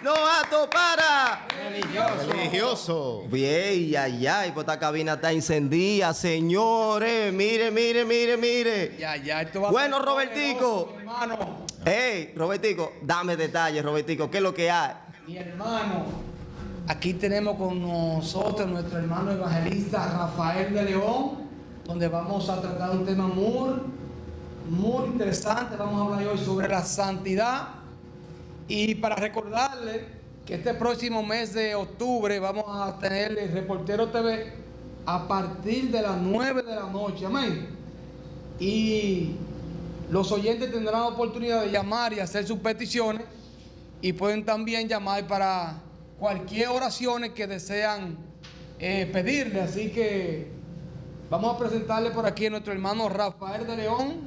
No apto para religioso. Bien, ay, pues esta cabina está encendida, señores. Mire. Ya, esto va Bueno, a ser Robertico. poderoso, mi hermano. Hey, Robertico, dame detalles, Robertico. ¿Qué es lo que hay? Mi hermano, aquí tenemos con nosotros nuestro hermano evangelista Rafael de León, donde vamos a tratar un tema muy interesante. Vamos a hablar hoy sobre la santidad. Y para recordarle que este próximo mes de octubre vamos a tener el Reportero TV a partir de las 9 de la noche. Amén. Y los oyentes tendrán la oportunidad de llamar y hacer sus peticiones. Y pueden también llamar para cualquier oración que desean pedirle. Así que vamos a presentarle por aquí a nuestro hermano Rafael de León.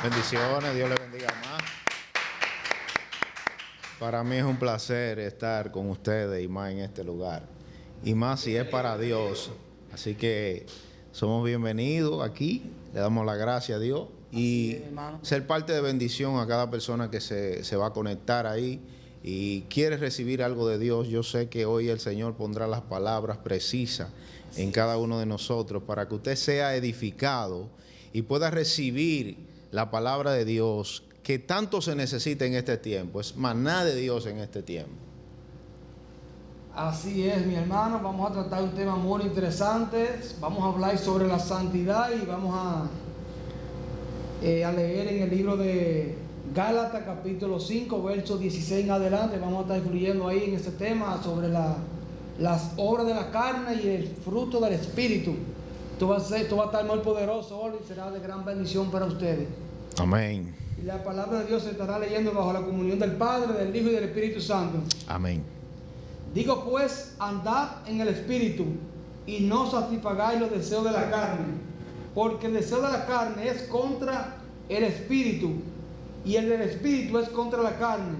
Bendiciones, Dios le bendiga más. Para mí es un placer estar con ustedes y más en este lugar. Y más si es para Dios. Así que somos bienvenidos aquí. Le damos la gracia a Dios. Y ser parte de bendición a cada persona que se va a conectar ahí y quiere recibir algo de Dios. Yo sé que hoy el Señor pondrá las palabras precisas en cada uno de nosotros para que usted sea edificado y pueda recibir la palabra de Dios que tanto se necesita en este tiempo. Es maná de Dios en este tiempo. Así es, mi hermano. Vamos a tratar un tema muy interesante. Vamos a hablar sobre la santidad y vamos a leer en el libro de Gálatas capítulo 5, verso 16 en adelante. Vamos a estar influyendo ahí en este tema sobre las obras de la carne y el fruto del Espíritu. Esto va a estar muy poderoso hoy y será de gran bendición para ustedes. Amén. Y la palabra de Dios se estará leyendo bajo la comunión del Padre, del Hijo y del Espíritu Santo. Amén. Digo pues, andad en el Espíritu y no satisfagáis los deseos de la carne, porque el deseo de la carne es contra el Espíritu y el del Espíritu es contra la carne,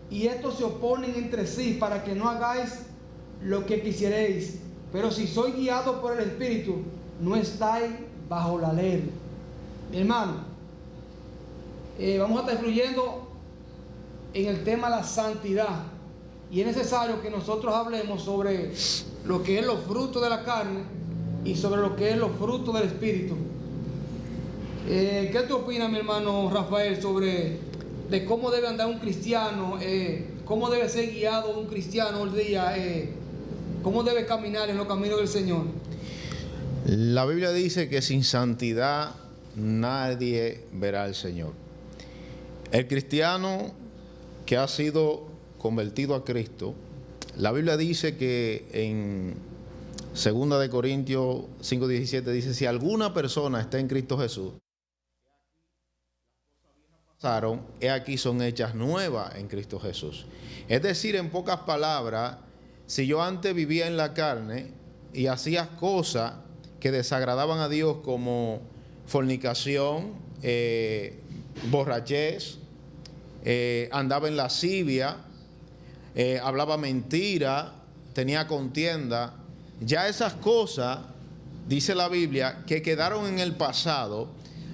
y estos se oponen entre sí para que no hagáis lo que quisierais. Pero si sois guiados por el Espíritu, no estáis bajo la ley. Mi hermano, vamos a estar influyendo en el tema de la santidad. Y es necesario que nosotros hablemos sobre lo que es los frutos de la carne y sobre lo que es los frutos del Espíritu. ¿Qué te opinas, mi hermano Rafael, sobre de cómo debe andar un cristiano, cómo debe ser guiado un cristiano hoy día, cómo debe caminar en los caminos del Señor? La Biblia dice que sin santidad nadie verá al Señor. El cristiano que ha sido convertido a Cristo, la Biblia dice que en 2 de Corintios 5:17 dice: si alguna persona está en Cristo Jesús, pasaron, he aquí son hechas nuevas en Cristo Jesús. Es decir, en pocas palabras, si yo antes vivía en la carne y hacía cosas que desagradaban a Dios, como fornicación, borrachez, andaba en lascivia, hablaba mentira, tenía contienda, ya esas cosas, dice la Biblia, que quedaron en el pasado.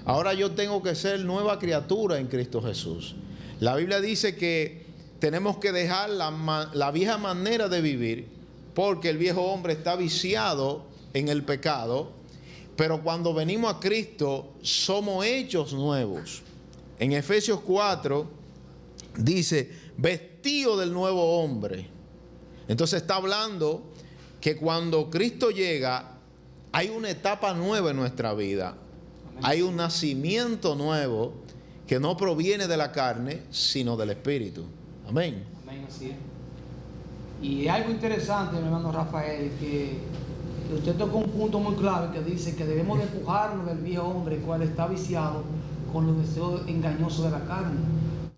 Ahora yo tengo que ser nueva criatura en Cristo Jesús. La Biblia dice que tenemos que dejar la vieja manera de vivir, porque el viejo hombre está viciado en el pecado, pero cuando venimos a Cristo somos hechos nuevos. En Efesios 4 dice: vestido del nuevo hombre. Entonces está hablando que cuando Cristo llega hay una etapa nueva en nuestra vida. Amén. Hay un nacimiento nuevo que no proviene de la carne, sino del Espíritu. Amén. Amén, así es. Y algo interesante, mi hermano Rafael, que usted tocó un punto muy clave que dice que debemos de empujarnos del viejo hombre, el cual está viciado con los deseos engañosos de la carne.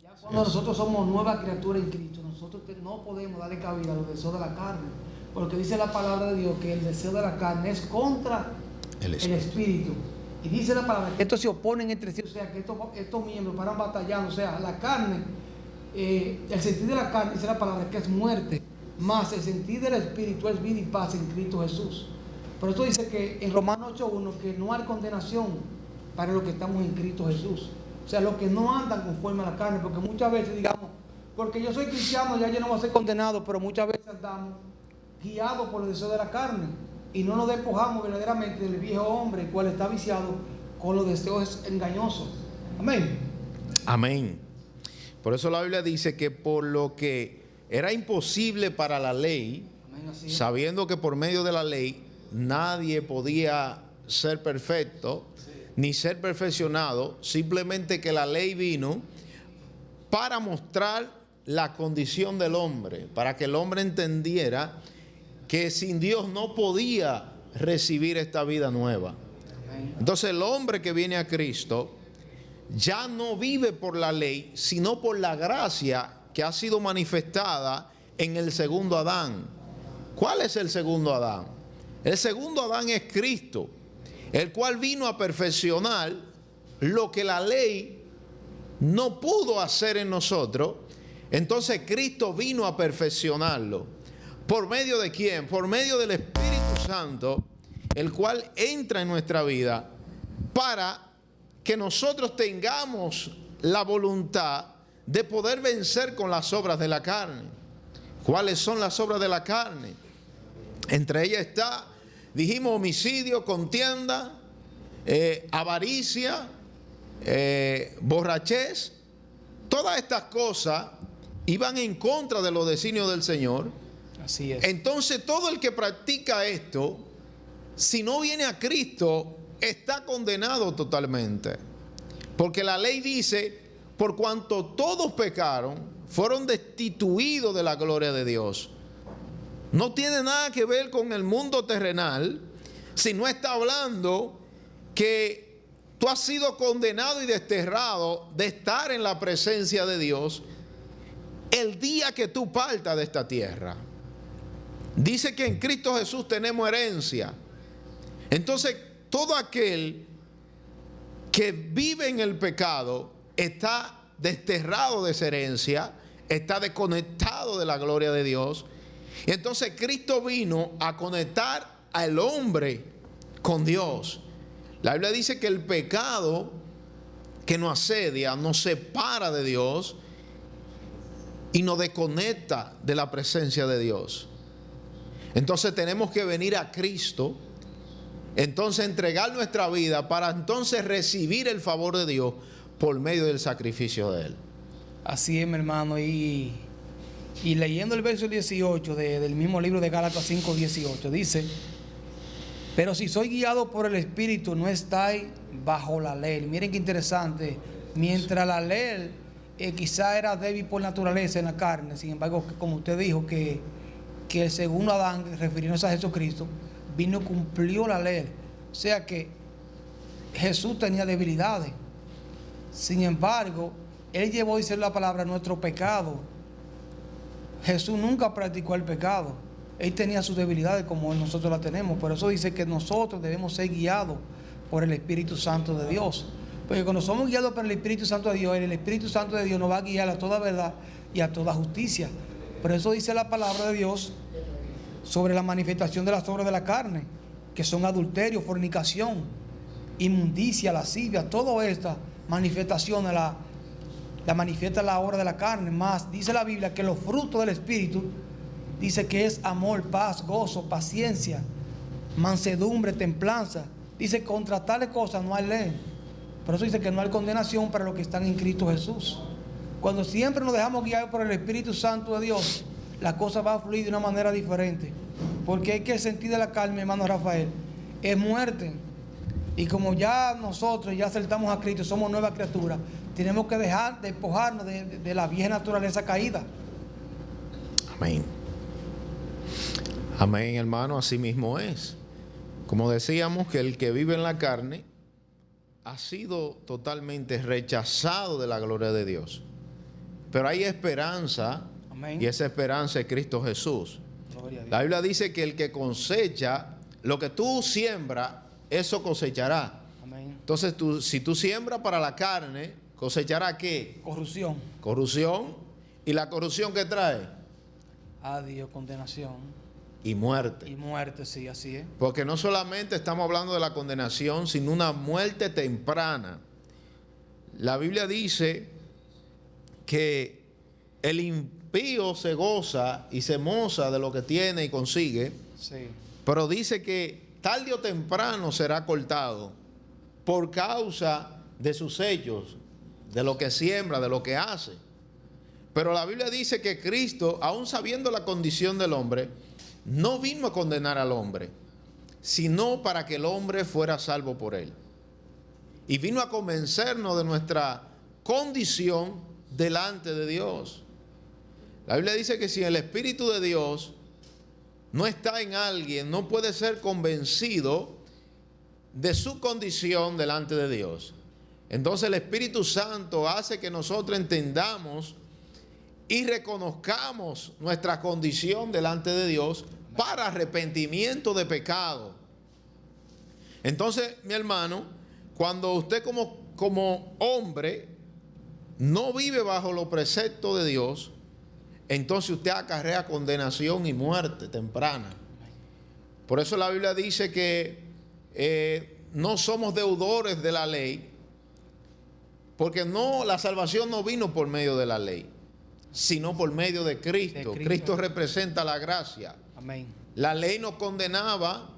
Ya cuando nosotros somos nueva criatura en Cristo, nosotros no podemos darle cabida a los deseos de la carne, porque dice la palabra de Dios que el deseo de la carne es contra el Espíritu. Y dice la palabra que estos se oponen entre sí, o sea, que estos miembros paran batallando. O sea, la carne, el sentir de la carne, dice la palabra, que es muerte, más el sentir del Espíritu es vida y paz en Cristo Jesús. Por eso dice que en Romanos 8:1 que no hay condenación para los que estamos en Cristo Jesús. O sea, los que no andan conforme a la carne, porque muchas veces, digamos, porque yo soy cristiano, ya yo no voy a ser condenado, pero muchas veces andamos guiados por el deseo de la carne y no nos despojamos verdaderamente del viejo hombre, el cual está viciado con los deseos engañosos. Amén. Amén. Por eso la Biblia dice que por lo que era imposible para la ley, Amén, así es. sabiendo que por medio de la ley nadie podía ser perfecto, ni ser perfeccionado, simplemente que la ley vino para mostrar la condición del hombre, para que el hombre entendiera que sin Dios no podía recibir esta vida nueva. Amén. Entonces el hombre que viene a Cristo ya no vive por la ley, sino por la gracia que ha sido manifestada en el segundo Adán. ¿Cuál es el segundo Adán? El segundo Adán es Cristo, el cual vino a perfeccionar lo que la ley no pudo hacer en nosotros. Entonces Cristo vino a perfeccionarlo. ¿Por medio de quién? Por medio del Espíritu Santo, el cual entra en nuestra vida para que nosotros tengamos la voluntad de poder vencer con las obras de la carne. ¿Cuáles son las obras de la carne? Entre ellas está, dijimos, homicidio, contienda, avaricia, borrachez. Todas estas cosas iban en contra de los designios del Señor. Así es. Entonces todo el que practica esto, si no viene a Cristo, está condenado totalmente. Porque la ley dice, por cuanto todos pecaron, fueron destituidos de la gloria de Dios. No tiene nada que ver con el mundo terrenal, sino está hablando que tú has sido condenado y desterrado de estar en la presencia de Dios el día que tú partas de esta tierra. Dice que en Cristo Jesús tenemos herencia. Entonces, todo aquel que vive en el pecado está desterrado de esa herencia, está desconectado de la gloria de Dios. Y entonces Cristo vino a conectar al hombre con Dios. La Biblia dice que el pecado que nos asedia nos separa de Dios y nos desconecta de la presencia de Dios. Entonces tenemos que venir a Cristo, entonces entregar nuestra vida para entonces recibir el favor de Dios por medio del sacrificio de Él. Así es, mi hermano. Y leyendo el verso 18 del mismo libro de Gálatas 5:18, dice: pero si soy guiado por el Espíritu, no estáis bajo la ley. Miren qué interesante. Mientras la ley quizá era débil por naturaleza en la carne, sin embargo, como usted dijo, que el segundo Adán, refiriéndose a Jesucristo, vino y cumplió la ley. O sea que Jesús tenía debilidades. Sin embargo, Él llevó, dice la palabra, nuestro pecado. Jesús nunca practicó el pecado. Él tenía sus debilidades como nosotros las tenemos. Por eso dice que nosotros debemos ser guiados por el Espíritu Santo de Dios. Porque cuando somos guiados por el Espíritu Santo de Dios, el Espíritu Santo de Dios nos va a guiar a toda verdad y a toda justicia. Por eso dice la palabra de Dios sobre la manifestación de las obras de la carne, que son adulterio, fornicación, inmundicia, lascivia. Todas estas manifestaciones la manifiesta la obra de la carne. Más dice la Biblia que los frutos del Espíritu, dice que es amor, paz, gozo, paciencia, mansedumbre, templanza. Dice, contra tales cosas no hay ley. Por eso dice que no hay condenación para los que están en Cristo Jesús. Cuando siempre nos dejamos guiar por el Espíritu Santo de Dios, la cosa va a fluir de una manera diferente. Porque hay que sentir de la carne, mi hermano Rafael, es muerte. Y como ya nosotros ya aceptamos a Cristo, somos nuevas criaturas, tenemos que dejar, despojarnos de la vieja naturaleza caída. Amén. Amén, hermano, así mismo es. Como decíamos, que el que vive en la carne ha sido totalmente rechazado de la gloria de Dios. Pero hay esperanza. Amén. Y esa esperanza es Cristo Jesús. La Biblia dice que el que cosecha, lo que tú siembras, eso cosechará. Amén. Entonces, si tú siembras para la carne, cosechará ¿qué? Corrupción. Corrupción. ¿Y la corrupción qué trae? Adiós, condenación. Y muerte. Y muerte, sí, así es. Porque no solamente estamos hablando de la condenación, sino una muerte temprana. La Biblia dice que el impío se goza y se moza de lo que tiene y consigue, Sí. pero dice que tarde o temprano será cortado por causa de sus hechos, de lo que siembra, de lo que hace. Pero la Biblia dice que Cristo, aun sabiendo la condición del hombre, no vino a condenar al hombre, sino para que el hombre fuera salvo por él. Y vino a convencernos de nuestra condición delante de Dios. La Biblia dice que si el Espíritu de Dios no está en alguien, no puede ser convencido de su condición delante de Dios. Entonces el Espíritu Santo hace que nosotros entendamos y reconozcamos nuestra condición delante de Dios para arrepentimiento de pecado. Entonces, mi hermano, cuando usted como hombre no vive bajo los preceptos de Dios, entonces usted acarrea condenación y muerte temprana. Por eso la Biblia dice que no somos deudores de la ley, porque la salvación no vino por medio de la ley, sino por medio de Cristo. Cristo representa la gracia. Amén. La ley nos condenaba,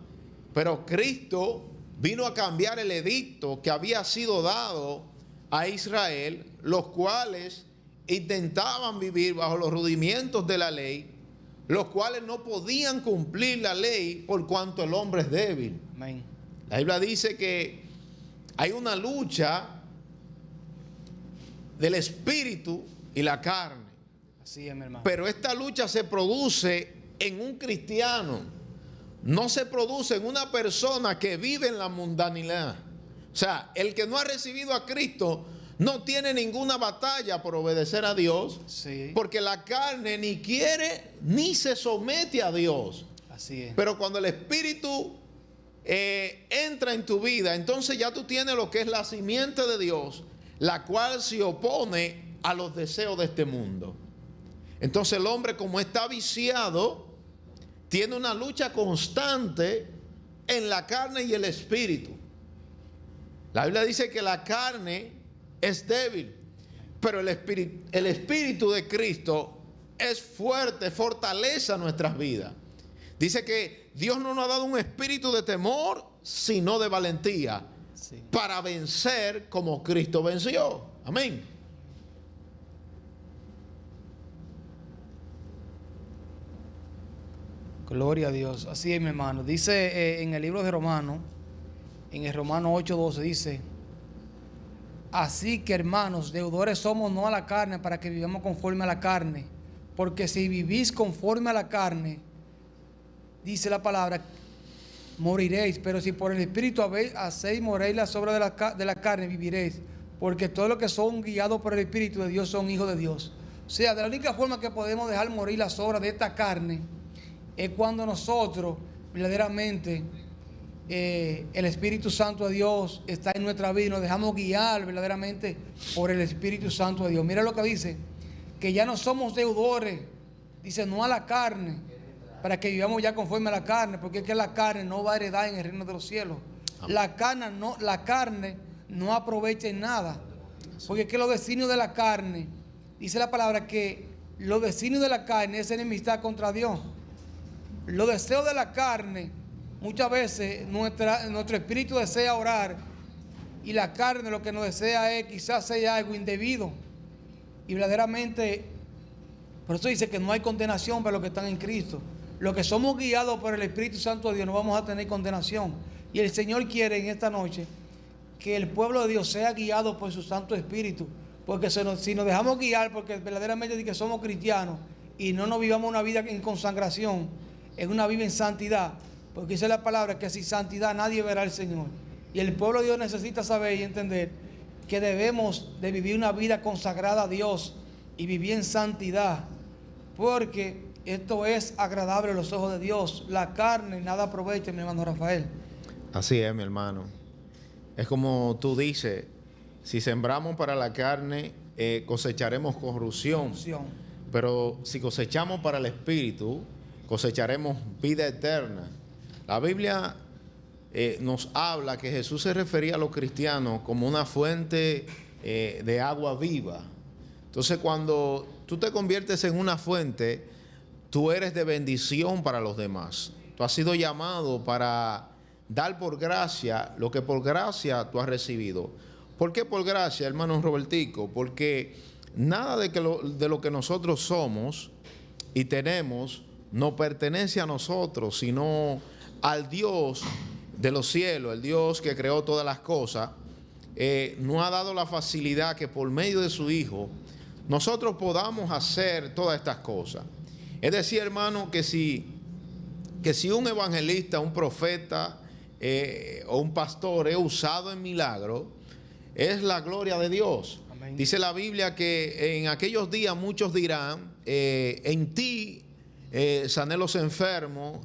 pero Cristo vino a cambiar el edicto que había sido dado a Israel, los cuales intentaban vivir bajo los rudimentos de la ley, los cuales no podían cumplir la ley por cuanto el hombre es débil. Amén. La Biblia dice que hay una lucha del espíritu y la carne. Así es, mi hermano. Pero esta lucha se produce en un cristiano, no se produce en una persona que vive en la mundanidad. O sea, el que no ha recibido a Cristo no tiene ninguna batalla por obedecer a Dios, Sí. porque la carne ni quiere ni se somete a Dios. Así es. Pero cuando el Espíritu entra en tu vida, entonces ya tú tienes lo que es la simiente de Dios, la cual se opone a los deseos de este mundo. Entonces el hombre, como está viciado, tiene una lucha constante en la carne y el espíritu. La Biblia dice que la carne es débil, pero el espíritu de Cristo es fuerte, fortaleza nuestras vidas. Dice que Dios no nos ha dado un espíritu de temor, sino de valentía, Sí. para vencer como Cristo venció. Amén. Gloria a Dios. Así es, mi hermano. Dice en el libro de Romanos, en el Romano 8:12, dice: así que, hermanos, deudores somos no a la carne, para que vivamos conforme a la carne. Porque si vivís conforme a la carne, dice la palabra, moriréis. Pero si por el Espíritu hacéis morir las obras de la carne, viviréis. Porque todos los que son guiados por el Espíritu de Dios son hijos de Dios. O sea, de la única forma que podemos dejar morir las obras de esta carne es cuando nosotros verdaderamente el Espíritu Santo de Dios está en nuestra vida y nos dejamos guiar verdaderamente por el Espíritu Santo de Dios. Mira lo que dice, que ya no somos deudores, dice, no a la carne, para que vivamos ya conforme a la carne, porque es que la carne no va a heredar en el reino de los cielos. La carne no aprovecha en nada, porque es que los designios de la carne, dice la palabra que los designios de la carne es enemistad contra Dios. Los deseos de la carne, muchas veces nuestro espíritu desea orar y la carne lo que nos desea es quizás sea algo indebido. Y verdaderamente, por eso dice que no hay condenación para los que están en Cristo. Los que somos guiados por el Espíritu Santo de Dios no vamos a tener condenación. Y el Señor quiere en esta noche que el pueblo de Dios sea guiado por su Santo Espíritu. Porque si nos dejamos guiar, porque verdaderamente dice que somos cristianos y no nos vivamos una vida en consagración, en una vida en santidad, porque dice la palabra que sin santidad nadie verá al Señor. Y el pueblo de Dios necesita saber y entender que debemos de vivir una vida consagrada a Dios y vivir en santidad, porque esto es agradable a los ojos de Dios. La carne nada aprovecha, mi hermano Rafael. Así es, mi hermano. Es como tú dices, si sembramos para la carne, cosecharemos corrupción. Pero si cosechamos para el Espíritu, cosecharemos vida eterna. La Biblia nos habla que Jesús se refería a los cristianos como una fuente de agua viva. Entonces, cuando tú te conviertes en una fuente, tú eres de bendición para los demás. Tú has sido llamado para dar por gracia lo que por gracia tú has recibido. ¿Por qué por gracia, hermano Robertico? Porque nada de lo que nosotros somos y tenemos no pertenece a nosotros, sino al Dios de los cielos, el Dios que creó todas las cosas. Nos ha dado la facilidad que por medio de su Hijo nosotros podamos hacer todas estas cosas. Es decir, hermano, que si un evangelista, un profeta o un pastor es usado en milagro, es la gloria de Dios. Amén. Dice la Biblia que en aquellos días muchos dirán, en ti sané los enfermos,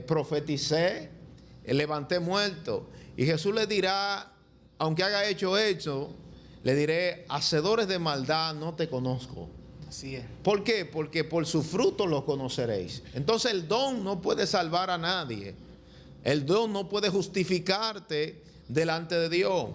profeticé, levanté muertos. Y Jesús le dirá, aunque haga hecho, le diré, hacedores de maldad no te conozco. Así es. ¿Por qué? Porque por su fruto los conoceréis. Entonces el don no puede salvar a nadie. El don no puede justificarte delante de Dios.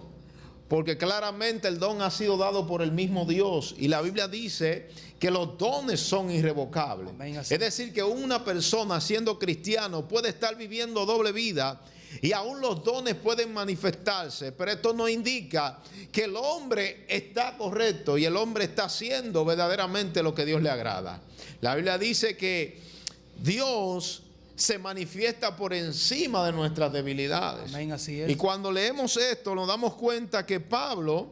Porque claramente el don ha sido dado por el mismo Dios. Y la Biblia dice que los dones son irrevocables. Amén, así. Es decir, que una persona siendo cristiano puede estar viviendo doble vida y aún los dones pueden manifestarse, pero esto no indica que el hombre está correcto y el hombre está haciendo verdaderamente lo que Dios le agrada. La Biblia dice que Dios se manifiesta por encima de nuestras debilidades. Amén, así es. Y cuando leemos esto nos damos cuenta que Pablo,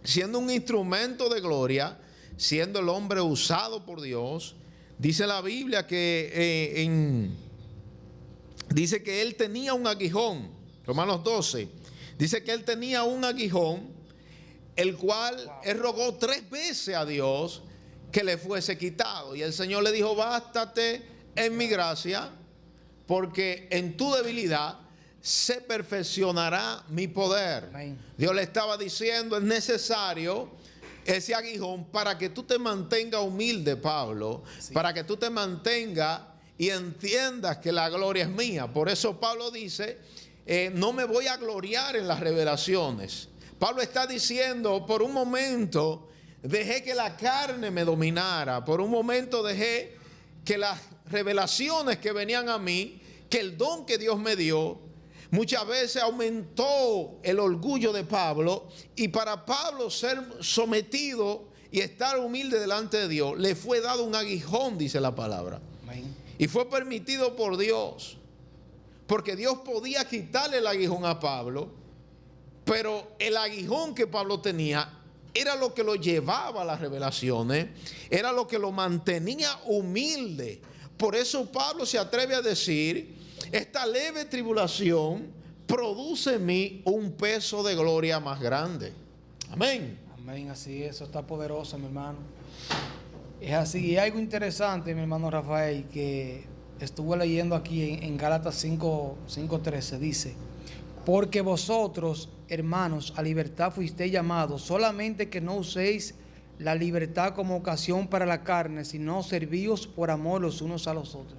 siendo un instrumento de gloria, siendo el hombre usado por Dios, dice la Biblia que dice que él tenía un aguijón. Romanos 12 dice que él tenía un aguijón, el cual él rogó 3 veces a Dios que le fuese quitado, y el Señor le dijo, bástate en mi gracia, porque en tu debilidad se perfeccionará mi poder. Amén. Dios le estaba diciendo, es necesario ese aguijón para que tú te mantengas humilde, Pablo, Sí. para que tú te mantengas y entiendas que la gloria es mía. Por eso Pablo dice, no me voy a gloriar en las revelaciones. Pablo está diciendo, por un momento dejé que la carne me dominara, por un momento dejé que las revelaciones que venían a mí, que el don que Dios me dio, muchas veces aumentó el orgullo de Pablo, y para Pablo ser sometido y estar humilde delante de Dios, le fue dado un aguijón, dice la palabra. Amén. Y fue permitido por Dios, porque Dios podía quitarle el aguijón a Pablo, pero el aguijón que Pablo tenía era lo que lo llevaba a las revelaciones, era lo que lo mantenía humilde. Por eso Pablo se atreve a decir, esta leve tribulación produce en mí un peso de gloria más grande. Amén. Amén, así es. Eso está poderoso, mi hermano. Es así. Y algo interesante, mi hermano Rafael, que estuve leyendo aquí en Gálatas 5:13, dice, porque vosotros, hermanos, a libertad fuisteis llamados, solamente que no uséis la libertad como ocasión para la carne, sino servíos por amor los unos a los otros.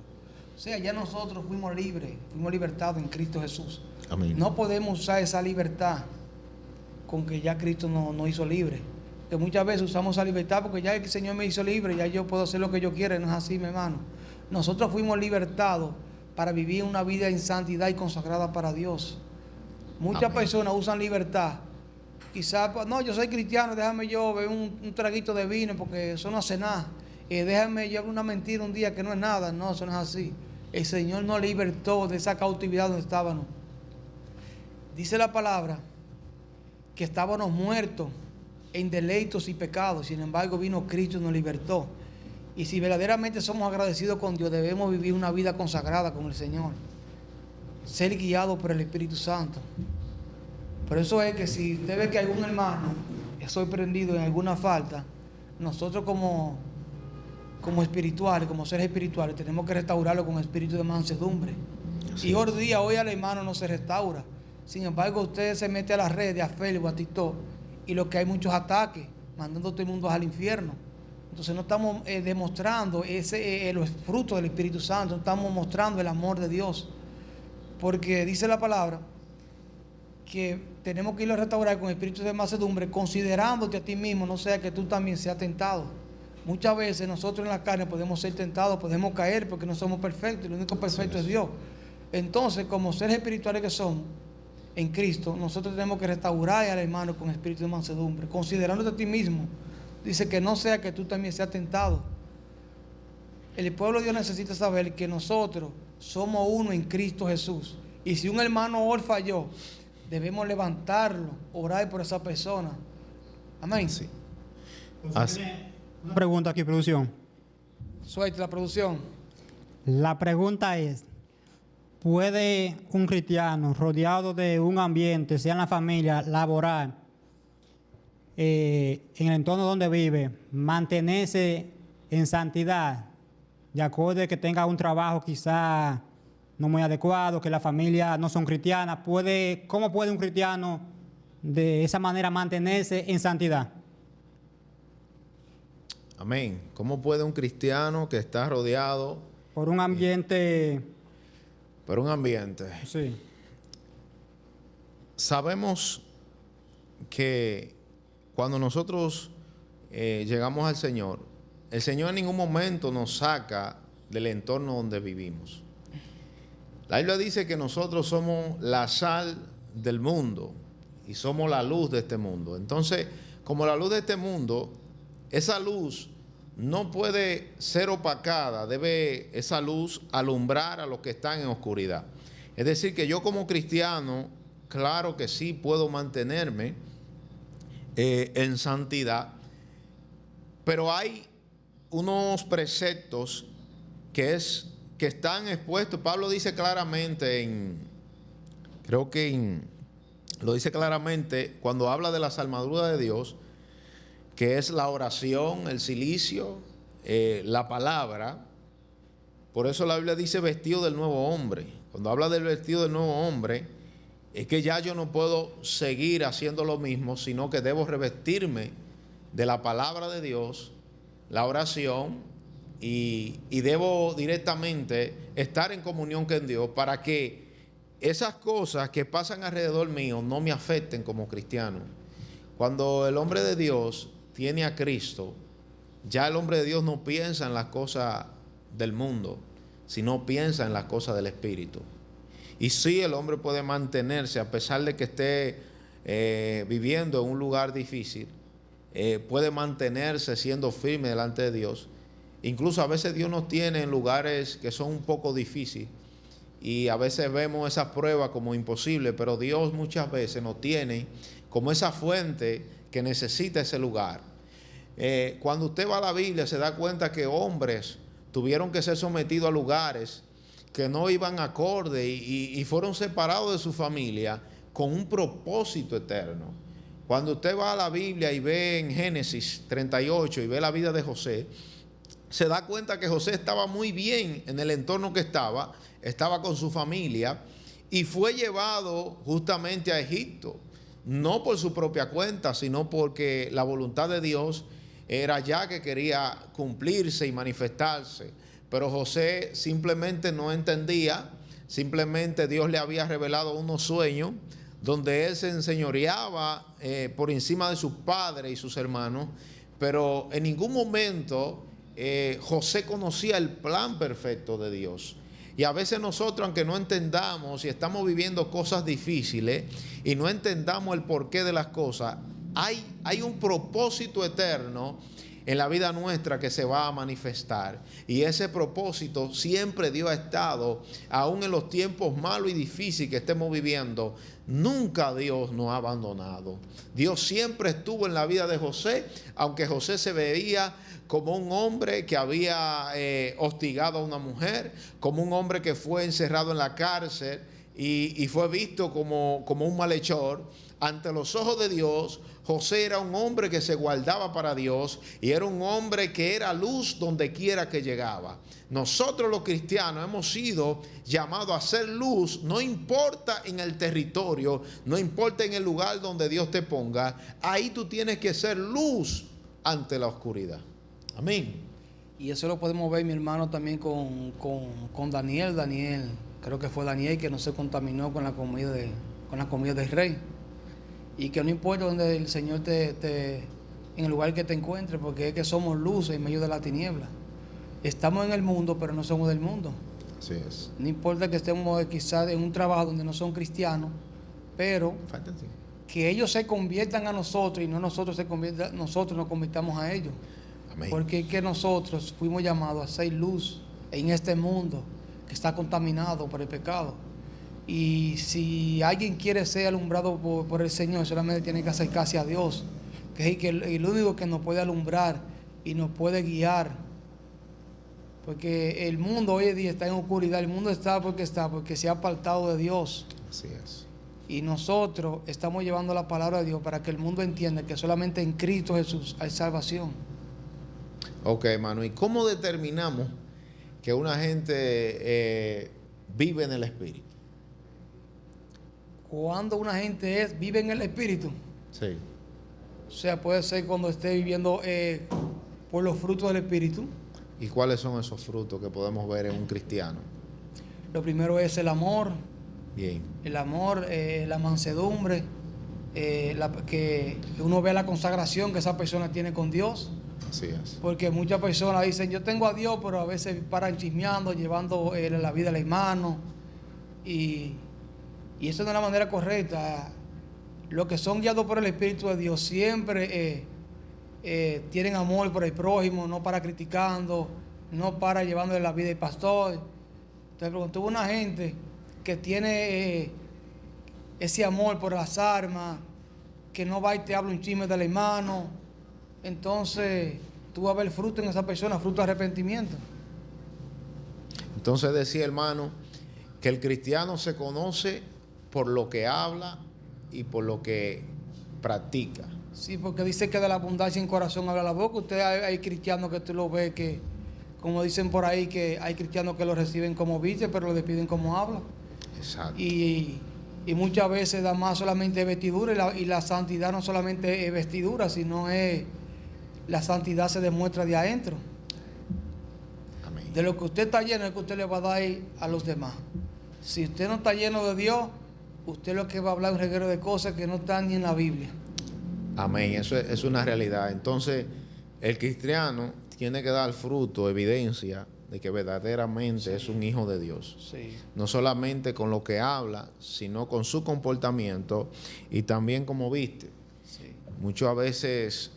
O sea, ya nosotros fuimos libres, fuimos libertados en Cristo Jesús. Amén. No podemos usar esa libertad con que ya Cristo nos hizo libre. Que muchas veces usamos esa libertad porque ya el Señor me hizo libre, ya yo puedo hacer lo que yo quiera. No es así, mi hermano. Nosotros fuimos libertados para vivir una vida en santidad y consagrada para Dios. Muchas Amén. personas usan libertad. Quizás, no, yo soy cristiano, déjame yo beber un traguito de vino porque eso no hace nada. Déjame yo una mentira un día que no es nada. No, eso no es así. El Señor nos libertó de esa cautividad donde estábamos. Dice la palabra que estábamos muertos en deleitos y pecados. Sin embargo, vino Cristo y nos libertó. Y si verdaderamente somos agradecidos con Dios, debemos vivir una vida consagrada con el Señor. Ser guiados por el Espíritu Santo. Por eso es que si usted ve que algún hermano es sorprendido en alguna falta, nosotros como espirituales, como seres espirituales, tenemos que restaurarlo con espíritu de mansedumbre. Así Y es. hoy día, hoy al hermano no se restaura. Sin embargo, usted se mete a las redes, a Facebook, a TikTok, y lo que hay muchos ataques, mandando a todo el mundo al infierno. Entonces no estamos demostrando los frutos del Espíritu Santo, no estamos mostrando el amor de Dios. Porque dice la palabra que tenemos que irlo a restaurar con espíritu de mansedumbre, considerándote a ti mismo, no sea que tú también seas tentado. Muchas veces nosotros en la carne podemos ser tentados, podemos caer porque no somos perfectos, y lo único perfecto es Dios. Entonces, como seres espirituales que somos en Cristo, nosotros tenemos que restaurar al hermano con espíritu de mansedumbre, considerándote a ti mismo. Dice que no sea que tú también seas tentado. El pueblo de Dios necesita saber que nosotros somos uno en Cristo Jesús. Y si un hermano hoy falló, debemos levantarlo, orar por esa persona. Amén. Sí. Pues, una pregunta aquí, producción. Suelte la producción. La pregunta es, ¿puede un cristiano rodeado de un ambiente, sea en la familia, laboral, en el entorno donde vive, mantenerse en santidad, de acuerdo a que tenga un trabajo quizá no muy adecuado, que la familia no son cristianas? ¿Cómo puede un cristiano de esa manera mantenerse en santidad? Amén. ¿Cómo puede un cristiano que está rodeado Por un ambiente... por un ambiente? Sí. Sabemos que cuando nosotros llegamos al Señor, el Señor en ningún momento nos saca del entorno donde vivimos. La Biblia dice que nosotros somos la sal del mundo y somos la luz de este mundo. Entonces, como la luz de este mundo, esa luz no puede ser opacada, debe esa luz alumbrar a los que están en oscuridad. Es decir, que yo como cristiano, claro que sí puedo mantenerme en santidad, pero hay unos preceptos que están expuestos. Pablo dice claramente lo dice claramente cuando habla de las armaduras de Dios, que es la oración, el cilicio, la palabra. Por eso la Biblia dice vestido del nuevo hombre. Cuando habla del vestido del nuevo hombre, es que ya yo no puedo seguir haciendo lo mismo, sino que debo revestirme de la palabra de Dios, la oración, y debo directamente estar en comunión con Dios para que esas cosas que pasan alrededor mío no me afecten como cristiano. Cuando el hombre de Dios tiene a Cristo, ya el hombre de Dios no piensa en las cosas del mundo, sino piensa en las cosas del Espíritu. Y sí, el hombre puede mantenerse, a pesar de que esté viviendo en un lugar difícil, puede mantenerse siendo firme delante de Dios. Incluso a veces Dios nos tiene en lugares que son un poco difíciles y a veces vemos esas pruebas como imposibles, pero Dios muchas veces nos tiene como esa fuente que necesita ese lugar. Cuando usted va a la Biblia se da cuenta que hombres tuvieron que ser sometidos a lugares que no iban acorde y fueron separados de su familia con un propósito eterno. Cuando usted va a la Biblia y ve en Génesis 38 y ve la vida de José, se da cuenta que José estaba muy bien en el entorno que estaba con su familia y fue llevado justamente a Egipto, no por su propia cuenta, sino porque la voluntad de Dios era ya que quería cumplirse y manifestarse. Pero José simplemente no entendía, simplemente Dios le había revelado unos sueños donde él se enseñoreaba por encima de sus padres y sus hermanos, pero en ningún momento José conocía el plan perfecto de Dios. Y a veces nosotros, aunque no entendamos y estamos viviendo cosas difíciles y no entendamos el porqué de las cosas, hay un propósito eterno en la vida nuestra que se va a manifestar. Y ese propósito siempre Dios ha estado, aún en los tiempos malos y difíciles que estemos viviendo. Nunca Dios nos ha abandonado. Dios siempre estuvo en la vida de José, aunque José se veía como un hombre que había hostigado a una mujer, como un hombre que fue encerrado en la cárcel y fue visto como un malhechor. Ante los ojos de Dios, José era un hombre que se guardaba para Dios y era un hombre que era luz donde quiera que llegaba. Nosotros los cristianos hemos sido llamados a ser luz, no importa en el territorio, no importa en el lugar donde Dios te ponga, ahí tú tienes que ser luz ante la oscuridad. Amén. Y eso lo podemos ver, mi hermano, también con Daniel. Creo que fue Daniel que no se contaminó con la comida con la comida del rey. Y que no importa donde el Señor en el lugar que te encuentres, porque es que somos luz en medio de la tiniebla. Estamos en el mundo, pero no somos del mundo. Así es. No importa que estemos quizás en un trabajo donde no son cristianos, pero que ellos se conviertan a nosotros y no nosotros nos convirtamos a ellos. Amén. Porque es que nosotros fuimos llamados a ser luz en este mundo que está contaminado por el pecado. Y si alguien quiere ser alumbrado por el Señor, solamente tiene que acercarse a Dios, que es el único que nos puede alumbrar y nos puede guiar. Porque el mundo hoy en día está en oscuridad, el mundo está porque se ha apartado de Dios. Así es. Y nosotros estamos llevando la palabra de Dios para que el mundo entienda que solamente en Cristo Jesús hay salvación. Ok, hermano. ¿Y cómo determinamos que una gente vive en el Espíritu? Cuando una gente vive en el Espíritu, Sí. o sea, puede ser cuando esté viviendo por los frutos del Espíritu. ¿Y cuáles son esos frutos que podemos ver en un cristiano? Lo primero es el amor, Bien. la mansedumbre, que uno ve la consagración que esa persona tiene con Dios. Así es. Porque muchas personas dicen, yo tengo a Dios, pero a veces paran chismeando, llevando la vida a las manos. Y eso no es la manera correcta. Los que son guiados por el Espíritu de Dios siempre tienen amor por el prójimo, no para criticando, no para llevándole la vida al pastor. Entonces preguntó una gente que tiene ese amor por las armas, que no va y te habla un chisme del hermano. Entonces tú vas a ver fruto en esa persona, fruto de arrepentimiento. Entonces decía, hermano, que el cristiano se conoce por lo que habla y por lo que practica. Sí, porque dice que de la abundancia en corazón habla la boca. Usted hay cristianos que tú lo ves que, como dicen por ahí, que hay cristianos que lo reciben como vice, pero lo despiden como habla. Exacto. Y muchas veces da más solamente vestidura, y la santidad no solamente es vestidura, sino es la santidad se demuestra de adentro. Amén. De lo que usted está lleno es que usted le va a dar a los demás. Si usted no está lleno de Dios, usted lo que va a hablar es un reguero de cosas que no están ni en la Biblia. Amén. Eso es una realidad. Entonces, el cristiano tiene que dar fruto, evidencia de que verdaderamente es un hijo de Dios. Sí. No solamente con lo que habla, sino con su comportamiento y también como viste. Sí. Muchas veces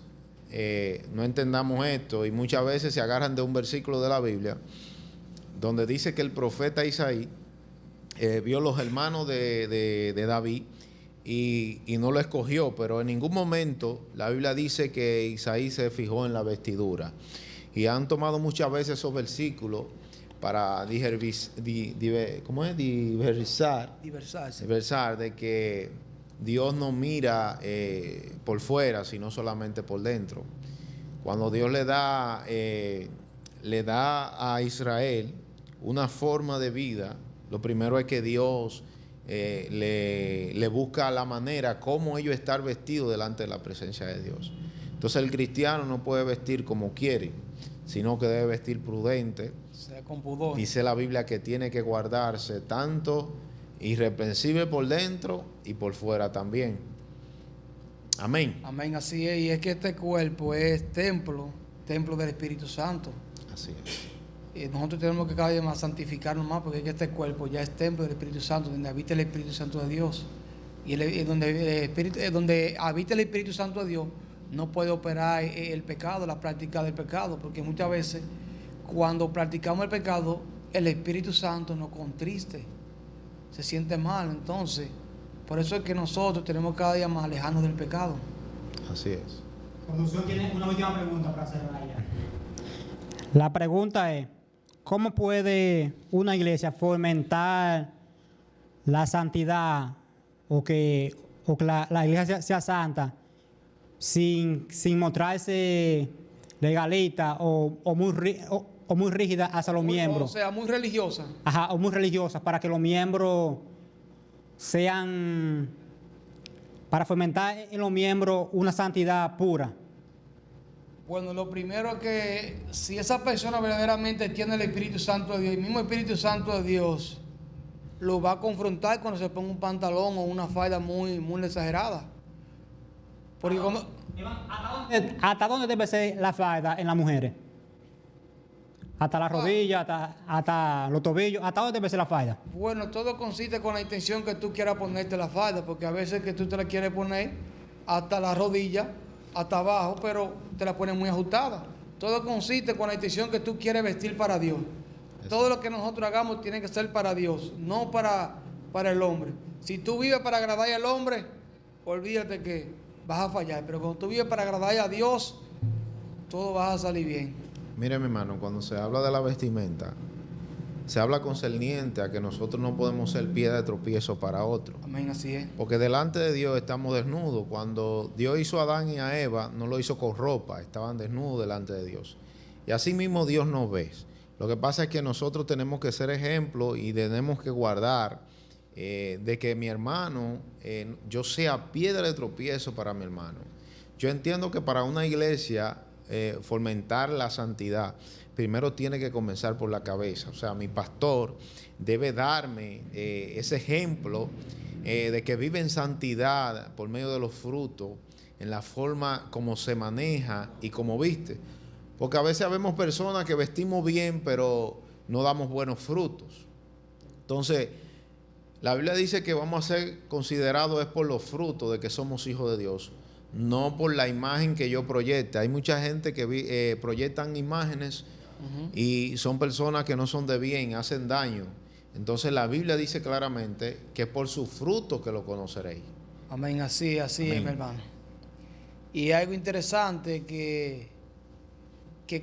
no entendamos esto y muchas veces se agarran de un versículo de la Biblia donde dice que el profeta Isaí vio los hermanos de David y no lo escogió, pero en ningún momento la Biblia dice que Isaí se fijó en la vestidura. Y han tomado muchas veces esos versículos para diversar de que Dios no mira por fuera, sino solamente por dentro. Cuando Dios le da a Israel una forma de vida, lo primero es que Dios le busca la manera como ellos estar vestidos delante de la presencia de Dios. Entonces el cristiano no puede vestir como quiere, sino que debe vestir prudente. Sea con pudor. Dice la Biblia que tiene que guardarse tanto irreprensible por dentro y por fuera también. Amén. Amén, así es. Y es que este cuerpo es templo del Espíritu Santo. Así es. Nosotros tenemos que cada día más santificarnos más, porque es que este cuerpo ya es templo del Espíritu Santo, donde habita el Espíritu Santo de Dios. Y donde habita el Espíritu Santo de Dios, no puede operar el pecado, la práctica del pecado, porque muchas veces cuando practicamos el pecado, el Espíritu Santo nos contriste, se siente mal. Entonces, por eso es que nosotros tenemos cada día más alejarnos del pecado. Así es. Producción tiene una última pregunta para cerrar ya. La pregunta es, ¿cómo puede una iglesia fomentar la santidad o que la iglesia sea santa sin mostrarse legalista o muy rígida hacia los miembros? O sea, muy religiosa. Ajá, o muy religiosa, para que los miembros sean, para fomentar en los miembros una santidad pura. Bueno, lo primero que, si esa persona verdaderamente tiene el Espíritu Santo de Dios, el mismo Espíritu Santo de Dios lo va a confrontar cuando se ponga un pantalón o una falda muy exagerada. Porque como... ¿Hasta dónde debe ser la falda en las mujeres? ¿Hasta la rodilla, hasta los tobillos? ¿Hasta dónde debe ser la falda? Bueno, todo consiste con la intención que tú quieras ponerte la falda, porque a veces que tú te la quieres poner hasta la rodilla, hasta abajo, pero te la pones muy ajustada. Todo consiste con la intención que tú quieres vestir para Dios. Todo lo que nosotros hagamos tiene que ser para Dios, no para el hombre. Si tú vives para agradar al hombre, olvídate que vas a fallar. Pero cuando tú vives para agradar a Dios, todo va a salir bien. Mire, mi hermano, cuando se habla de la vestimenta, se habla concerniente a que nosotros no podemos ser piedra de tropiezo para otro. Amén, así es. Porque delante de Dios estamos desnudos. Cuando Dios hizo a Adán y a Eva, no lo hizo con ropa, estaban desnudos delante de Dios. Y así mismo Dios nos ve. Lo que pasa es que nosotros tenemos que ser ejemplo y tenemos que guardar de que mi hermano, yo sea piedra de tropiezo para mi hermano. Yo entiendo que para una iglesia fomentar la santidad, primero tiene que comenzar por la cabeza. O sea, mi pastor debe darme ese ejemplo de que vive en santidad por medio de los frutos, en la forma como se maneja y como viste. Porque a veces vemos personas que vestimos bien, pero no damos buenos frutos. Entonces, la Biblia dice que vamos a ser considerados es por los frutos de que somos hijos de Dios, no por la imagen que yo proyecte. Hay mucha gente que proyectan imágenes y son personas que no son de bien, hacen daño. Entonces, la Biblia dice claramente que es por sus frutos que lo conoceréis. Amén, así Amén. es, mi hermano. Y algo interesante que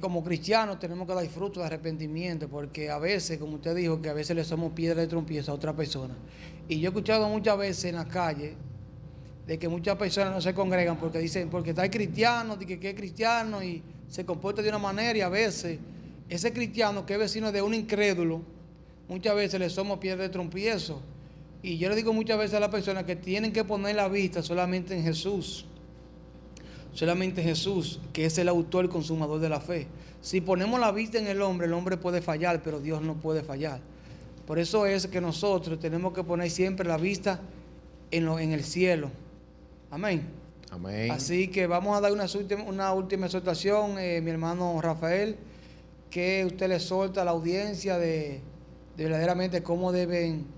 como cristianos tenemos que dar fruto de arrepentimiento, porque a veces, como usted dijo, que a veces le somos piedra de tropiezo a otra persona. Y yo he escuchado muchas veces en la calle de que muchas personas no se congregan porque dicen, porque está el cristiano, de que es cristiano y se comporta de una manera, y a veces ese cristiano que es vecino de un incrédulo, muchas veces le somos piedra de tropiezo. Y yo le digo muchas veces a las personas que tienen que poner la vista solamente en Jesús. Solamente Jesús, que es el autor y consumador de la fe. Si ponemos la vista en el hombre puede fallar, pero Dios no puede fallar. Por eso es que nosotros tenemos que poner siempre la vista en el cielo. Amén. Amén. Así que vamos a dar una última exhortación, mi hermano Rafael, que usted le exhorta a la audiencia de verdaderamente cómo deben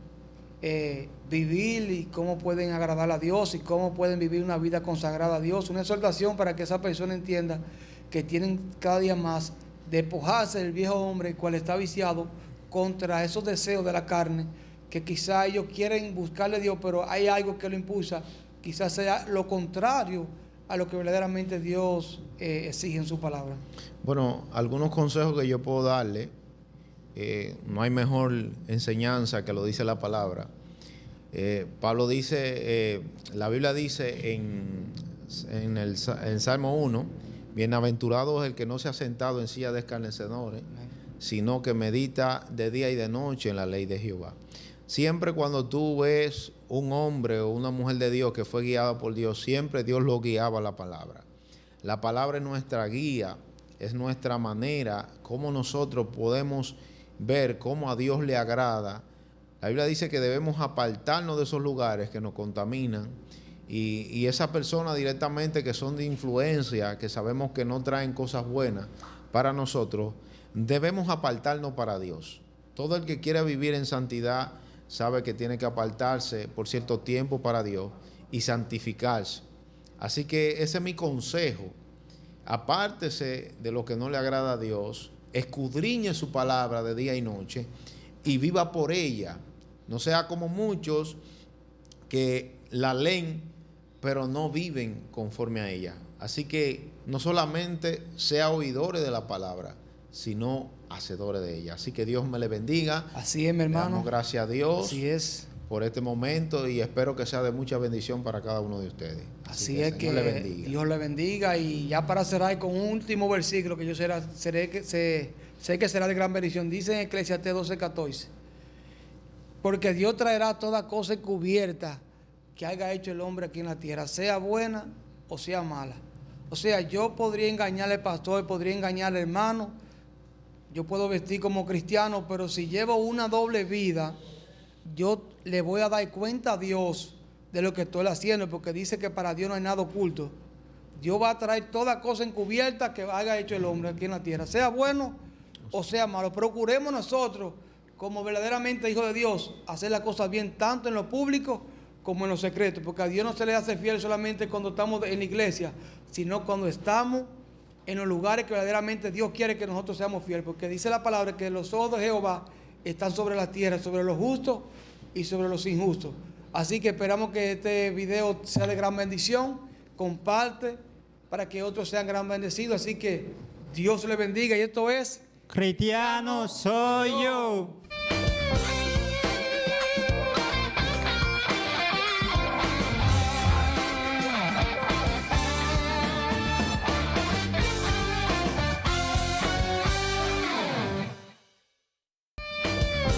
vivir y cómo pueden agradar a Dios y cómo pueden vivir una vida consagrada a Dios. Una exhortación para que esa persona entienda que tienen cada día más de despojarse del viejo hombre, el cual está viciado contra esos deseos de la carne, que quizá ellos quieren buscarle a Dios, pero hay algo que lo impulsa, quizás sea lo contrario a lo que verdaderamente Dios exige en su palabra. Bueno, algunos consejos que yo puedo darle. No hay mejor enseñanza que lo dice la palabra. Pablo dice, la Biblia dice en Salmo 1, bienaventurado es el que no se ha sentado en silla de escarnecedores, sino que medita de día y de noche en la ley de Jehová. Siempre cuando tú ves un hombre o una mujer de Dios que fue guiada por Dios, siempre Dios lo guiaba a la palabra. La palabra es nuestra guía, es nuestra manera, cómo nosotros podemos ver cómo a Dios le agrada. La Biblia dice que debemos apartarnos de esos lugares que nos contaminan y esas personas directamente que son de influencia, que sabemos que no traen cosas buenas para nosotros, debemos apartarnos para Dios. Todo el que quiera vivir en santidad sabe que tiene que apartarse por cierto tiempo para Dios y santificarse. Así que ese es mi consejo. Apártese de lo que no le agrada a Dios, escudriñe su palabra de día y noche y viva por ella. No sea como muchos que la leen pero no viven conforme a ella. Así que no solamente sea oidores de la palabra, sino hacedores de ella. Así que Dios me le bendiga. Así es, mi hermano. Le damos gracias a Dios. Así es. Por este momento y espero que sea de mucha bendición para cada uno de ustedes. Así es que Dios le bendiga. Y ya para cerrar con un último versículo que yo sé que será de gran bendición. Dice en Eclesiastés 12:14: porque Dios traerá toda cosa encubierta que haya hecho el hombre aquí en la tierra, sea buena o sea mala. O sea, yo podría engañar al pastor, podría engañar al hermano, yo puedo vestir como cristiano, pero si llevo una doble vida, yo le voy a dar cuenta a Dios de lo que estoy haciendo, porque dice que para Dios no hay nada oculto. Dios va a traer toda cosa encubierta que haya hecho el hombre aquí en la tierra, sea bueno o sea malo. Procuremos nosotros, como verdaderamente hijos de Dios, hacer las cosas bien tanto en lo público como en lo secreto, porque a Dios no se le hace fiel solamente cuando estamos en la iglesia, sino cuando estamos en los lugares que verdaderamente Dios quiere que nosotros seamos fieles, porque dice la palabra que los ojos de Jehová están sobre la tierra, sobre los justos y sobre los injustos. Así que esperamos que este video sea de gran bendición. Comparte para que otros sean gran bendecidos. Así que Dios le bendiga. Y esto es Cristiano soy yo.